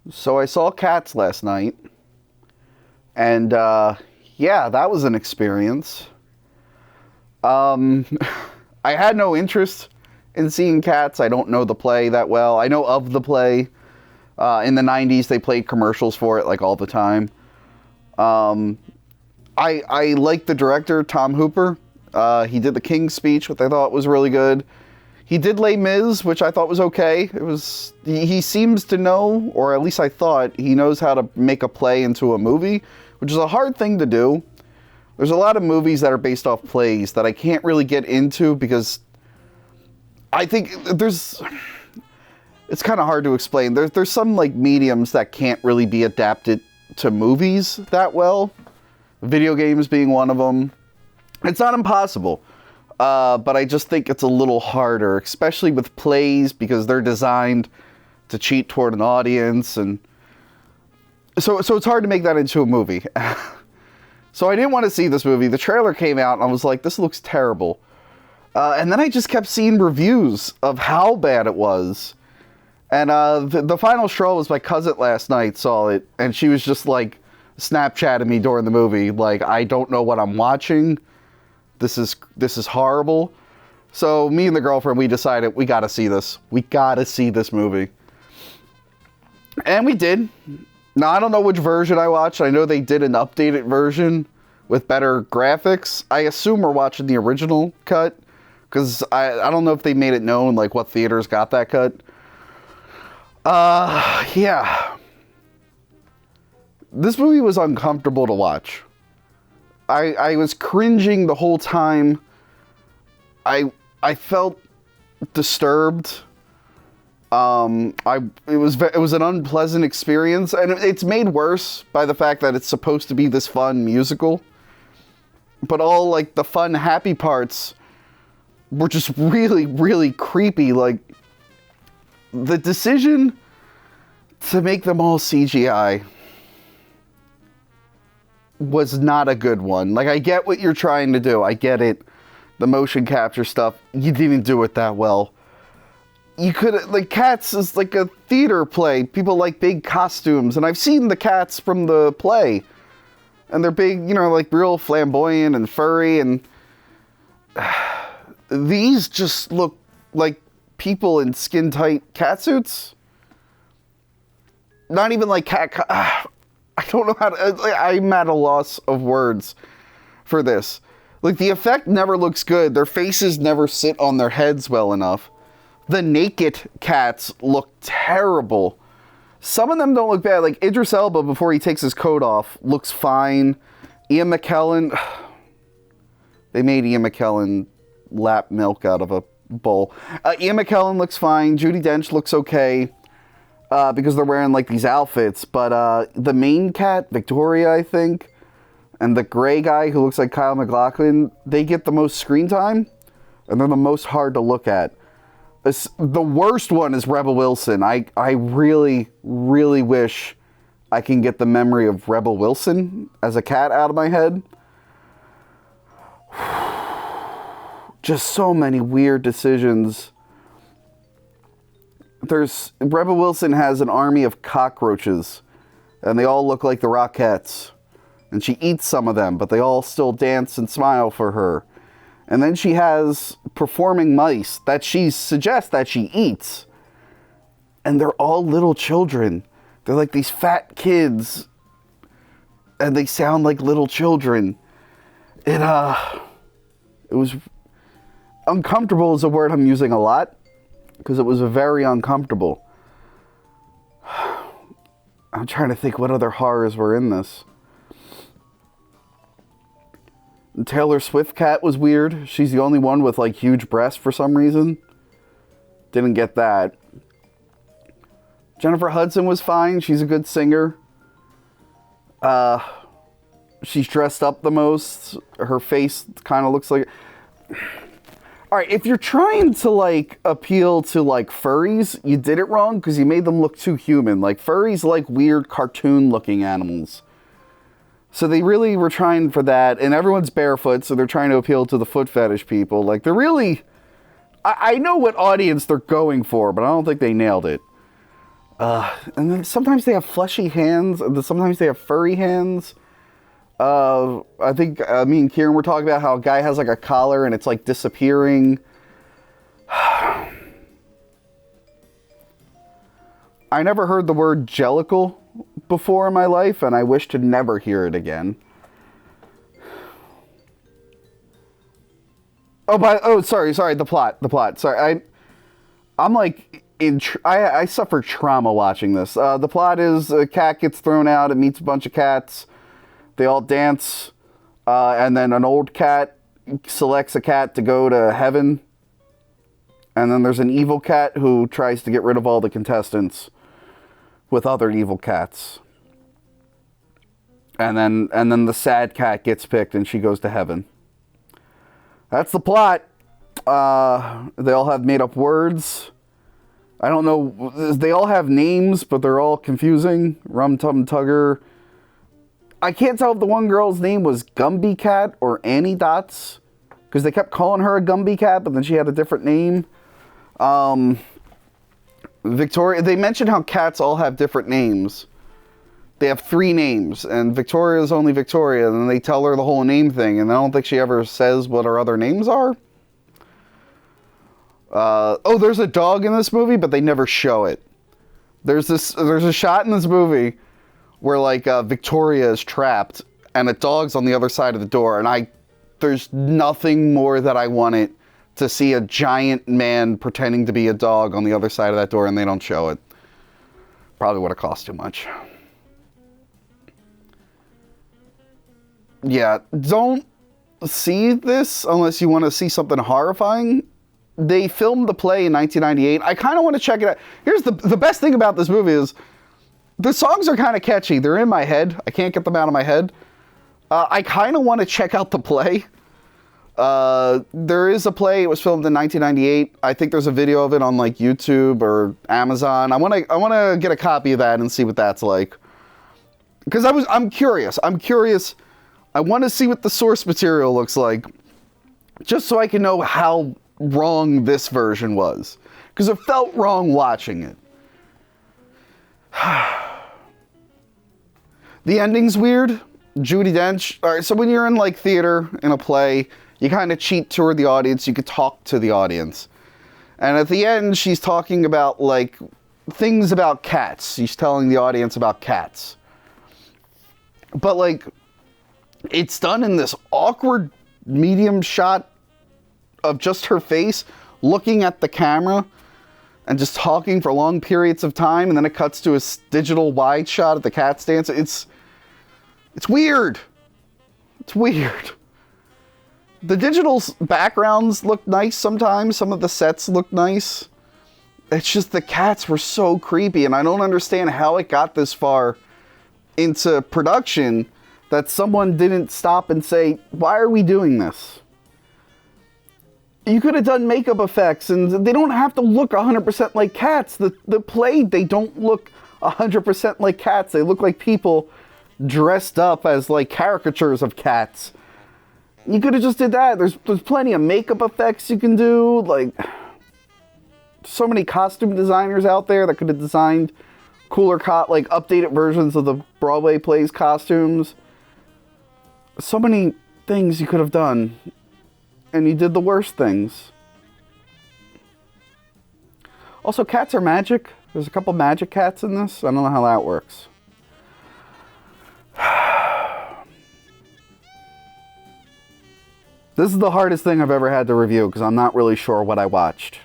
So I saw Cats last night, and yeah, that was an experience. Um, I had no interest in seeing Cats. I don't know the play that well. I know of the play. In the 90s, they played commercials for it like all the time. I like the director, Tom Hooper. He did the King's Speech, which I thought was really good. He did Les Mis, which I thought was okay. He seems to know, or at least I thought, he knows how to make a play into a movie, which is a hard thing to do. There's a lot of movies that are based off plays that I can't really get into because I think it's kind of hard to explain. There's some like mediums that can't really be adapted to movies that well. Video games being one of them. It's not impossible. But I just think it's a little harder, especially with plays, because they're designed to cheat toward an audience, and so it's hard to make that into a movie. So I didn't want to see this movie. The trailer came out, and I was like, this looks terrible. And then I just kept seeing reviews of how bad it was. And the final straw was my cousin last night saw it, and she was just like Snapchatting me during the movie, like, I don't know what I'm watching. This is horrible. So me and the girlfriend, we decided we gotta see this. We gotta see this movie. And we did. Now, I don't know which version I watched. I know they did an updated version with better graphics. I assume we're watching the original cut, because I don't know if they made it known, like, what theaters got that cut. Yeah. This movie was uncomfortable to watch. I was cringing the whole time. I felt disturbed. It was an unpleasant experience, and it's made worse by the fact that it's supposed to be this fun musical. But all like the fun, happy parts were just really, really creepy. Like the decision to make them all CGI was not a good one. Like, I get what you're trying to do. I get it. The motion capture stuff, you didn't do it that well. You could, like, Cats is like a theater play. People like big costumes, and I've seen the cats from the play. And they're big, you know, like real flamboyant and furry, and these just look like people in skin-tight catsuits. Not even like I don't know how to... I'm at a loss of words for this. Like, the effect never looks good. Their faces never sit on their heads well enough. The naked cats look terrible. Some of them don't look bad. Like, Idris Elba, before he takes his coat off, looks fine. Ian McKellen... They made Ian McKellen lap milk out of a bowl. Ian McKellen looks fine. Judi Dench looks okay. Because they're wearing, like, these outfits. But the main cat, Victoria, I think, and the gray guy who looks like Kyle MacLachlan, they get the most screen time, and they're the most hard to look at. The worst one is Rebel Wilson. I really, really wish I can get the memory of Rebel Wilson as a cat out of my head. Just so many weird decisions. Rebel Wilson has an army of cockroaches, and they all look like the Rockettes. And she eats some of them, but they all still dance and smile for her. And then she has performing mice that she suggests that she eats. And they're all little children. They're like these fat kids, and they sound like little children. It was... Uncomfortable is a word I'm using a lot, because it was very uncomfortable. I'm trying to think what other horrors were in this. The Taylor Swift cat was weird. She's the only one with, like, huge breasts for some reason. Didn't get that. Jennifer Hudson was fine. She's a good singer. She's dressed up the most. Her face kind of looks like... Alright, if you're trying to, like, appeal to, like, furries, you did it wrong, because you made them look too human. Like, furries like weird cartoon-looking animals. So they really were trying for that, and everyone's barefoot, so they're trying to appeal to the foot fetish people. Like, they're really... I know what audience they're going for, but I don't think they nailed it. And then sometimes they have fleshy hands, and then sometimes they have furry hands. I think me and Kieran were talking about how a guy has like a collar and it's like disappearing. I never heard the word jellicle before in my life, and I wish to never hear it again. Sorry, the plot. Sorry, I'm like I suffer trauma watching this. The plot is a cat gets thrown out, it meets a bunch of cats. They all dance, and then an old cat selects a cat to go to heaven. And then there's an evil cat who tries to get rid of all the contestants with other evil cats. And then the sad cat gets picked and she goes to heaven. That's the plot. They all have made up words. I don't know. They all have names, but they're all confusing. Rum Tum Tugger. I can't tell if the one girl's name was Gumby Cat or Annie Dots, because they kept calling her a Gumby Cat, but then she had a different name. Victoria, they mentioned how cats all have different names. They have 3 names, and Victoria's only Victoria, and then they tell her the whole name thing, and I don't think she ever says what her other names are. There's a dog in this movie, but they never show it. There's a shot in this movie where like Victoria is trapped and a dog's on the other side of the door, and there's nothing more that I wanted to see a giant man pretending to be a dog on the other side of that door, and they don't show it. Probably would have cost too much. Yeah, don't see this unless you want to see something horrifying. They filmed the play in 1998. I kind of want to check it out. Here's the best thing about this movie is the songs are kind of catchy. They're in my head. I can't get them out of my head. I kind of want to check out the play. There is a play. It was filmed in 1998. I think there's a video of it on like YouTube or Amazon. I want to get a copy of that and see what that's like. Because I'm curious. I want to see what the source material looks like, just so I can know how wrong this version was. Because it felt wrong watching it. The ending's weird. Judi Dench. All right, so when you're in like theater in a play, you kind of cheat toward the audience. You could talk to the audience. And at the end, she's talking about like things about cats. She's telling the audience about cats. But like, it's done in this awkward medium shot of just her face looking at the camera and just talking for long periods of time, and then it cuts to a digital wide shot of the cats dance. It's weird. It's weird. The digital backgrounds look nice sometimes. Some of the sets look nice. It's just the cats were so creepy, and I don't understand how it got this far into production that someone didn't stop and say, why are we doing this? You could have done makeup effects, and they don't have to look 100% like cats. The play, they don't look 100% like cats. They look like people dressed up as like caricatures of cats. You could have just did that. There's plenty of makeup effects you can do. Like, so many costume designers out there that could have designed cooler, like updated versions of the Broadway plays costumes. So many things you could have done, and you did the worst things. Also, cats are magic. There's a couple magic cats in this. I don't know how that works. This is the hardest thing I've ever had to review because I'm not really sure what I watched.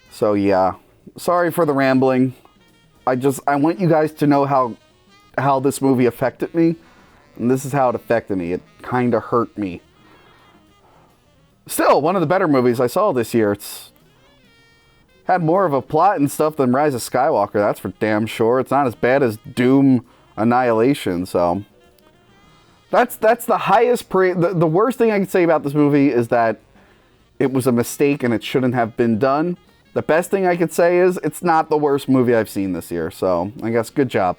So yeah, sorry for the rambling. I want you guys to know how this movie affected me. And this is how it affected me. It kind of hurt me. Still, one of the better movies I saw this year. It's had more of a plot and stuff than Rise of Skywalker. That's for damn sure. It's not as bad as Doom Annihilation, so... That's the highest the worst thing I can say about this movie is that it was a mistake and it shouldn't have been done. The best thing I could say is it's not the worst movie I've seen this year, so I guess good job.